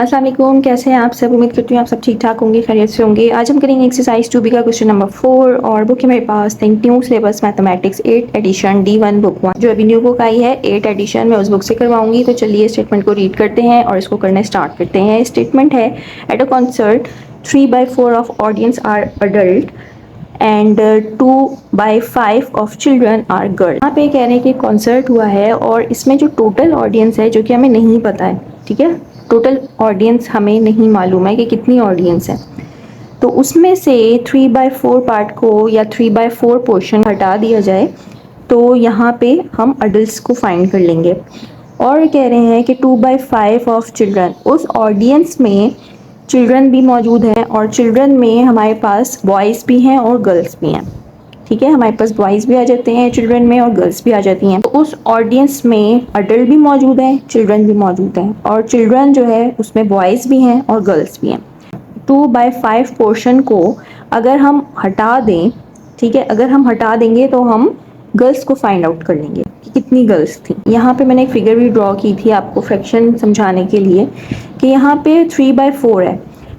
अस्सलाम वालेकुम, कैसे हैं आप सब। उम्मीद करती हूँ आप सब ठीक ठाक होंगे, खैरियत से होंगे। आज हम करेंगे एक्सरसाइज 2B का क्वेश्चन नंबर 4 और बुक है मेरे पास think new syllabus mathematics 8 edition D1 book 1 जो अभी न्यू बुक आई है 8 एडिशन में उस बुक से करवाऊंगी। तो चलिए स्टेटमेंट को रीड करते हैं और इसको करना स्टार्ट करते हैं। स्टेटमेंट है at a concert 3/4 of audience are adult and 2/5 of children are girl. यहाँ पे कह रहे हैं कि कॉन्सर्ट हुआ है और इसमें जो टोटल ऑडियंस है जो कि हमें नहीं पता है, ठीक है, टोटल ऑडियंस हमें नहीं मालूम है कि कितनी ऑडियंस है। तो उसमें से 3/4 पार्ट को या 3/4 पोर्शन हटा दिया जाए तो यहाँ पे हम अडल्ट को फाइंड कर लेंगे। और कह रहे हैं कि 2/5 ऑफ चिल्ड्रन, उस ऑडियंस में चिल्ड्रन भी मौजूद हैं और चिल्ड्रन में हमारे पास बॉयज़ भी हैं और गर्ल्स भी हैं। ठीक है, हमारे पास बॉयज़ भी आ जाते हैं चिल्ड्रन में और गर्ल्स भी आ जाती हैं। तो उस ऑडियंस में अडल्ट भी मौजूद हैं, चिल्ड्रन भी मौजूद हैं और चिल्ड्रन जो है उसमें बॉयज़ भी हैं और गर्ल्स भी हैं। 2/5 पोर्शन को अगर हम हटा दें, ठीक है, अगर हम हटा देंगे तो हम गर्ल्स को फाइंड आउट कर लेंगे कि कितनी गर्ल्स थी। यहाँ पे मैंने एक फिगर भी ड्रॉ की थी आपको फ्रैक्शन समझाने के लिए कि यहाँ पे 3/4 है,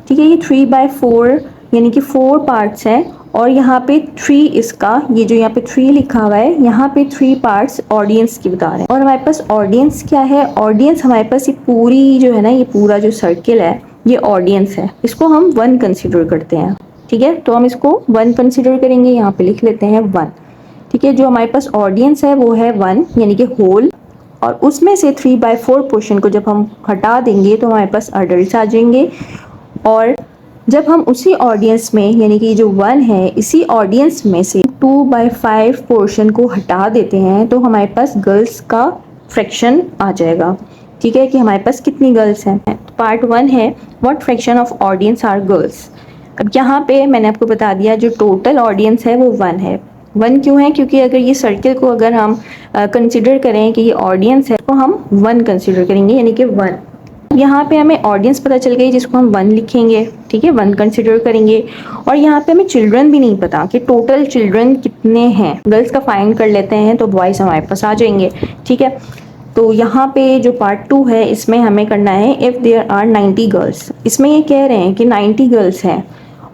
ठीक है, ये 3/4 यानी कि 4 पार्ट्स हैं और यहाँ पे 3 इसका, ये जो यहाँ पे 3 लिखा हुआ है, यहाँ पे 3 पार्ट्स ऑडियंस की बता रहे हैं। और हमारे पास ऑडियंस क्या है, ऑडियंस हमारे पास ये पूरी जो है ना, ये पूरा जो सर्किल है ये ऑडियंस है, इसको हम 1 कंसिडर करते हैं। ठीक है, तो हम इसको 1 कंसिडर करेंगे, यहाँ पे लिख लेते हैं 1। ठीक है, जो हमारे पास ऑडियंस है वो है 1 यानी कि होल, और उसमें से 3/4 पोर्शन को जब हम हटा देंगे तो हमारे पास अडल्ट आ जाएंगे। और जब हम उसी ऑडियंस में यानी कि जो 1 है इसी ऑडियंस में से 2/5 पोर्शन को हटा देते हैं तो हमारे पास गर्ल्स का फ्रैक्शन आ जाएगा। ठीक है, कि हमारे पास कितनी गर्ल्स हैं। पार्ट 1 है what fraction of audience are girls. अब यहाँ पे मैंने आपको बता दिया जो टोटल ऑडियंस है वो 1 है। 1 क्यों है, क्योंकि अगर ये सर्किल को अगर हम कंसिडर करें कि ये ऑडियंस है तो हम 1 कंसिडर करेंगे यानी कि 1। यहाँ पे हमें ऑडियंस पता चल गई जिसको हम 1 लिखेंगे, ठीक है, 1 कंसिडर करेंगे। और यहाँ पे हमें चिल्ड्रन भी नहीं पता कि टोटल चिल्ड्रन कितने हैं, गर्ल्स का फाइंड कर लेते हैं तो बॉयज़ हमारे पास आ जाएंगे। ठीक है, तो यहाँ पे जो पार्ट 2 है इसमें हमें करना है इफ़ देयर आर 90 गर्ल्स। इसमें ये कह रहे हैं कि 90 गर्ल्स हैं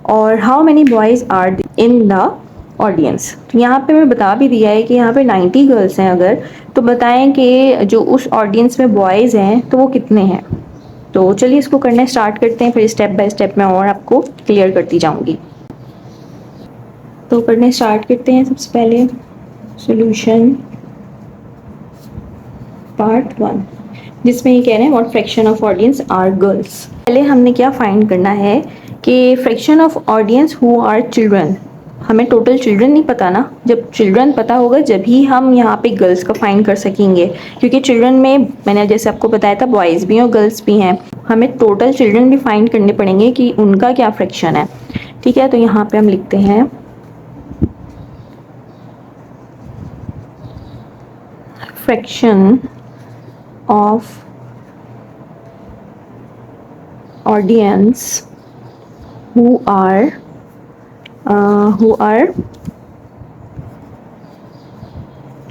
और how many boys are in the audience. तो यहाँ पे मैं बता भी दिया है कि यहाँ पे 90 गर्ल्स हैं अगर, तो बताएं कि जो उस ऑडियंस में बॉयज़ हैं तो वो कितने हैं। तो चलिए इसको करना स्टार्ट करते हैं, फिर स्टेप बाय स्टेप मैं और आपको क्लियर करती जाऊंगी। तो करने स्टार्ट करते हैं। सबसे पहले सॉल्यूशन पार्ट 1 जिसमें ये कह रहे हैं what fraction of audience are girls. पहले हमने क्या फाइंड करना है कि fraction of audience who are children. हमें टोटल चिल्ड्रन नहीं पता ना, जब चिल्ड्रन पता होगा जब ही हम यहाँ पे गर्ल्स का फाइंड कर सकेंगे, क्योंकि चिल्ड्रन में मैंने जैसे आपको बताया था बॉयज़ भी और गर्ल्स भी हैं। हमें टोटल चिल्ड्रन भी फाइंड करने पड़ेंगे कि उनका क्या फ्रैक्शन है। ठीक है, तो यहाँ पे हम लिखते हैं fraction of audience who are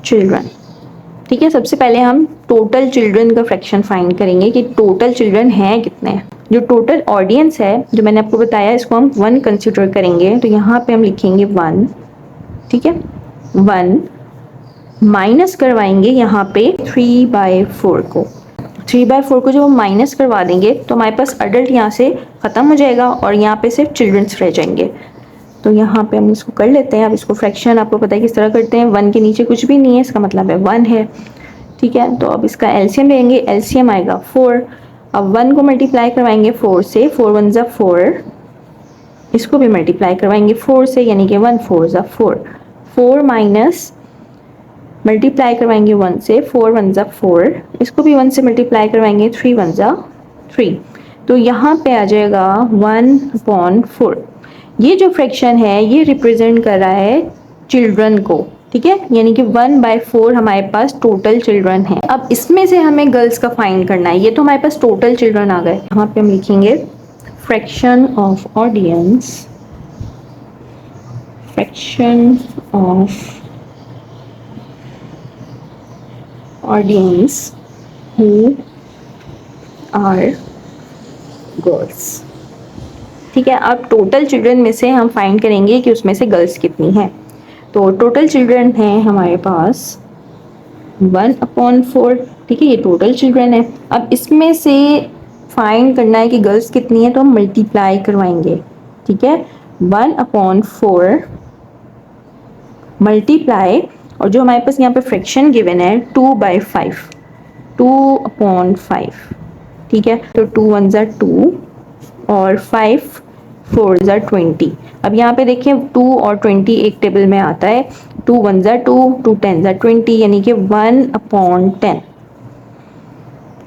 children. ठीक है, सबसे पहले हम टोटल चिल्ड्रन का फ्रैक्शन फाइंड करेंगे कि टोटल चिल्ड्रन हैं कितने। जो टोटल ऑडियंस है जो मैंने आपको बताया इसको हम 1 कंसिडर करेंगे, तो यहाँ पे हम लिखेंगे 1। ठीक है, 1 माइनस करवाएंगे यहाँ पे 3/4 को। 3/4 को जब हम माइनस करवा देंगे तो हमारे पास अडल्ट यहाँ से ख़त्म हो जाएगा और यहाँ पे सिर्फ चिल्ड्रंस रह जाएंगे। तो यहाँ पे हम इसको कर लेते हैं। अब इसको फ्रैक्शन आपको पता है किस तरह करते हैं, 1 के नीचे कुछ भी नहीं है, इसका मतलब है 1 है। ठीक है, तो अब इसका एलसीएम लेंगे, एलसीएम आएगा 4। अब 1 को मल्टीप्लाई करवाएंगे 4 से, 4 1 ज़ा 4, इसको भी मल्टीप्लाई करवाएंगे 4 से यानी कि 1 4 ज़ा 4, 4 माइनस मल्टीप्लाई करवाएंगे 1 से, 4 1 ज़ा 4, इसको भी 1 से मल्टीप्लाई करवाएंगे 3 1 ज़ा 3, तो यहाँ पे आ जाएगा 1/4। ये जो फ्रैक्शन है ये रिप्रेजेंट कर रहा है चिल्ड्रन को। ठीक है, यानी कि 1/4 हमारे पास टोटल चिल्ड्रन है। अब इसमें से हमें गर्ल्स का फाइंड करना है। ये तो हमारे पास टोटल चिल्ड्रन आ गए। यहाँ पे हम लिखेंगे fraction of audience, fraction of audience who are girls. ठीक है, अब टोटल चिल्ड्रन में से हम फाइंड करेंगे कि उसमें से गर्ल्स कितनी हैं। तो टोटल चिल्ड्रन हैं हमारे पास 1/4। ठीक है, ये टोटल चिल्ड्रन है। अब इसमें से फाइंड करना है कि गर्ल्स कितनी है, तो हम मल्टीप्लाई करवाएंगे। ठीक है, 1/4 मल्टीप्लाई, और जो हमारे पास यहाँ पे फ्रैक्शन गिवन है 2/5, 2/5। ठीक है, तो 2 1 ज़ा 2 और 5 4 ज़ा 20। अब यहाँ पे देखिए 2 और 20 एक टेबल में आता है। 2 1 ज़ा 2, 2 10 ज़ा 20, यानी कि 1/10।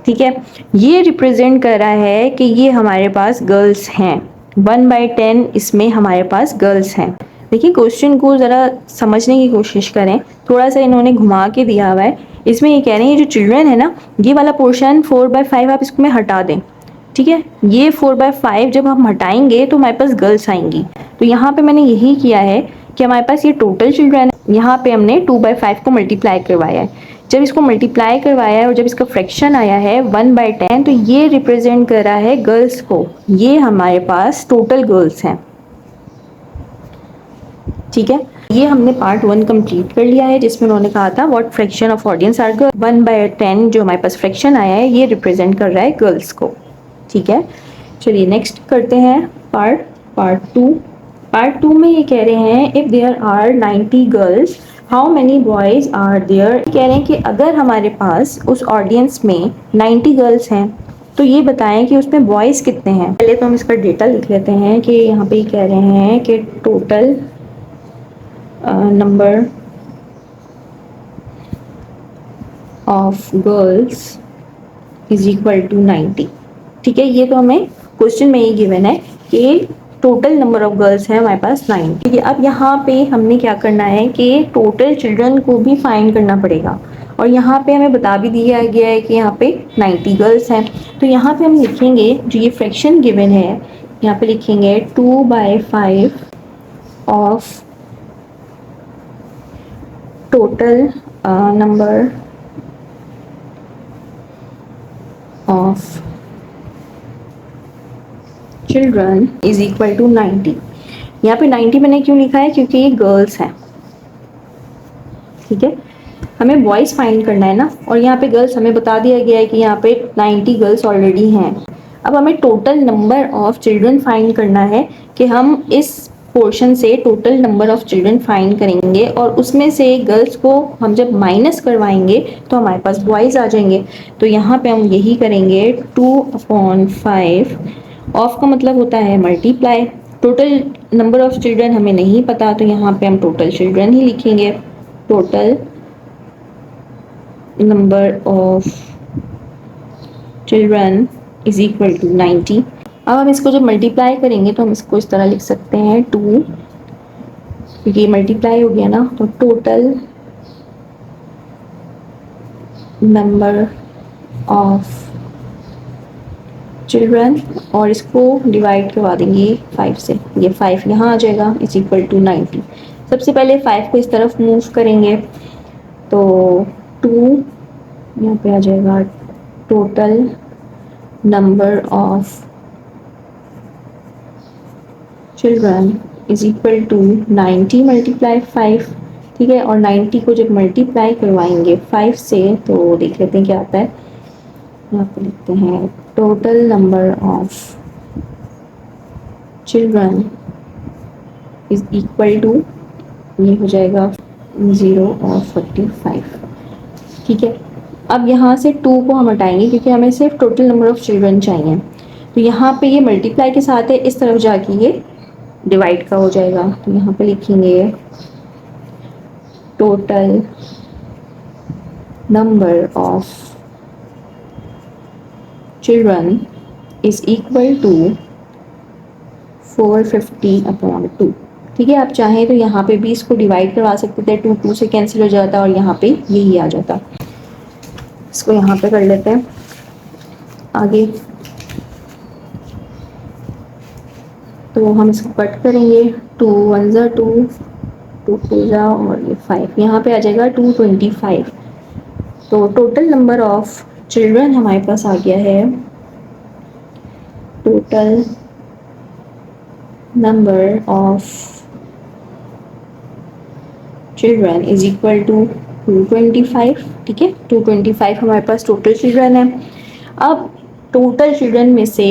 ठीक है, ये रिप्रेजेंट कर रहा है कि ये हमारे पास गर्ल्स हैं। 1/10 इसमें हमारे पास गर्ल्स हैं। देखिए क्वेश्चन को ज़रा समझने की कोशिश करें, थोड़ा सा इन्होंने घुमा के दिया हुआ है। इसमें ये कह रहे हैं जो चिल्ड्रन है ना, ये वाला पोर्शन 4/5 आप इसमें हटा दें। ठीक है, ये 4/5 जब हम हटाएंगे तो हमारे पास गर्ल्स आएंगी। तो यहाँ पे मैंने यही किया है कि हमारे पास ये टोटल चिल्ड्रन है, यहाँ पे हमने 2/5 को मल्टीप्लाई करवाया है। जब इसको मल्टीप्लाई करवाया है और जब इसका फ्रैक्शन आया है 1/10, तो ये रिप्रेजेंट कर रहा है गर्ल्स को। ये हमारे पास टोटल गर्ल्स हैं। ठीक है, ये हमने पार्ट 1 कंप्लीट कर लिया है, जिसमें उन्होंने कहा था what fraction of audience are girls. 1/10 जो हमारे पास फ्रैक्शन आया है ये रिप्रेजेंट कर रहा है गर्ल्स को। ठीक है, चलिए नेक्स्ट करते हैं पार्ट 2। पार्ट 2 में ये कह रहे हैं if there are 90 girls how many boys are there. कह रहे हैं कि अगर हमारे पास उस ऑडियंस में 90 गर्ल्स हैं तो ये बताएं कि उसमें बॉयज़ कितने हैं। पहले तो हम इसका डेटा लिख लेते हैं कि यहाँ पे कह रहे हैं कि total number of girls is equal to 90। ठीक है, ये तो हमें क्वेश्चन में ही गिवन है कि टोटल नंबर ऑफ गर्ल्स है हमारे पास 9। ठीक है, अब यहाँ पे हमने क्या करना है कि टोटल चिल्ड्रन को भी फाइंड करना पड़ेगा, और यहाँ पे हमें बता भी दिया गया है कि यहाँ पे 90 गर्ल्स हैं। तो यहाँ पे हम लिखेंगे जो ये फ्रैक्शन गिवन है, यहाँ पे लिखेंगे 2/5 of total number of children is equal to 90। यहाँ पे 90 मैंने क्यों लिखा है, क्योंकि ये गर्ल्स हैं। ठीक है, हमें बॉयज़ फाइंड करना है ना, और यहाँ पे गर्ल्स हमें बता दिया गया है कि यहाँ पे 90 गर्ल्स ऑलरेडी हैं। अब हमें total number of children find करना है कि हम इस पोर्शन से total number of children find करेंगे, और उसमें से गर्ल्स को हम जब माइनस करवाएंगे तो हमारे पास बॉयज़ आ जाएंगे। तो यहाँ पे हम यही करेंगे 2/5। ऑफ का मतलब होता है multiply. Total number of children हमें नहीं पता, तो यहाँ पे हम टोटल चिल्ड्रन ही लिखेंगे। Total number of children is equal to 90। अब हम इसको जब मल्टीप्लाई करेंगे तो हम इसको इस तरह लिख सकते हैं 2, क्योंकि ये मल्टीप्लाई हो गया ना, तो टोटल नंबर ऑफ चिल्ड्रन, और इसको डिवाइड करवा देंगे 5 से, ये 5 यहाँ आ जाएगा इज इक्वल टू 90। सबसे पहले 5 को इस तरफ मूव करेंगे तो 2 यहाँ पे आ जाएगा। Total number of children is equal to 90 multiply 5। ठीक है, और 90 को जब मल्टीप्लाई करवाएंगे 5 से तो देख लेते हैं क्या आता है। यहाँ पे लिखते हैं total number of children is equal to, ये हो जाएगा 0 और 45। ठीक है, अब यहाँ से 2 को हम हटाएंगे क्योंकि हमें सिर्फ टोटल नंबर ऑफ चिल्ड्रन चाहिए। तो यहाँ पे ये मल्टीप्लाई के साथ है, इस तरफ जाके ये डिवाइड का हो जाएगा। तो यहाँ पे लिखेंगे total number of children is equal to 450/2। ठीक है, आप चाहें तो यहाँ पे भी इसको डिवाइड करवा सकते थे, 2 2 से कैंसिल हो जाता और यहाँ पे यही आ जाता। इसको यहाँ पे कर लेते हैं आगे। तो हम इसको कट करेंगे, 2 1 ज़ा 2, 2 2 ज़ा और ये 5, यहाँ पे आ जाएगा 225। तो टोटल नंबर ऑफ चिल्ड्रन हमारे पास आ गया है total number of children is equal to 225। ठीक है, 225 हमारे पास टोटल चिल्ड्रन है। अब टोटल चिल्ड्रन में से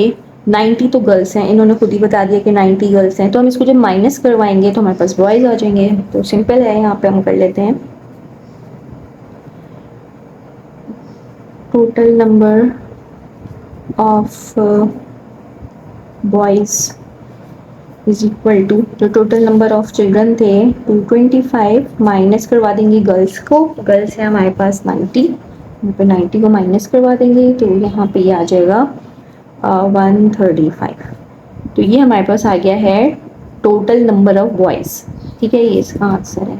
90 तो गर्ल्स हैं, इन्होंने खुद ही बता दिया कि 90 गर्ल्स हैं, तो हम इसको जब माइनस करवाएंगे तो हमारे पास बॉयज़ आ जाएंगे। तो सिंपल है, यहाँ पे हम कर लेते हैं total number of boys is equal to, जो टोटल नंबर ऑफ चिल्ड्रन थे 225 माइनस करवा देंगे गर्ल्स को, गर्ल्स है हमारे पास 90, यहाँ पे 90 को माइनस करवा देंगे तो यहाँ पे ये आ जाएगा 135। तो ये हमारे पास आ गया है टोटल नंबर ऑफ बॉयज़। ठीक है, ये इसका आंसर है।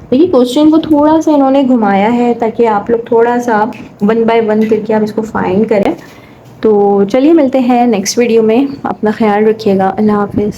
देखिए क्वेश्चन को थोड़ा सा इन्होंने घुमाया है ताकि आप लोग थोड़ा सा वन बाय वन करके आप इसको फाइंड करें। तो चलिए मिलते हैं नेक्स्ट वीडियो में, अपना ख्याल रखिएगा, अल्लाह हाफिज़।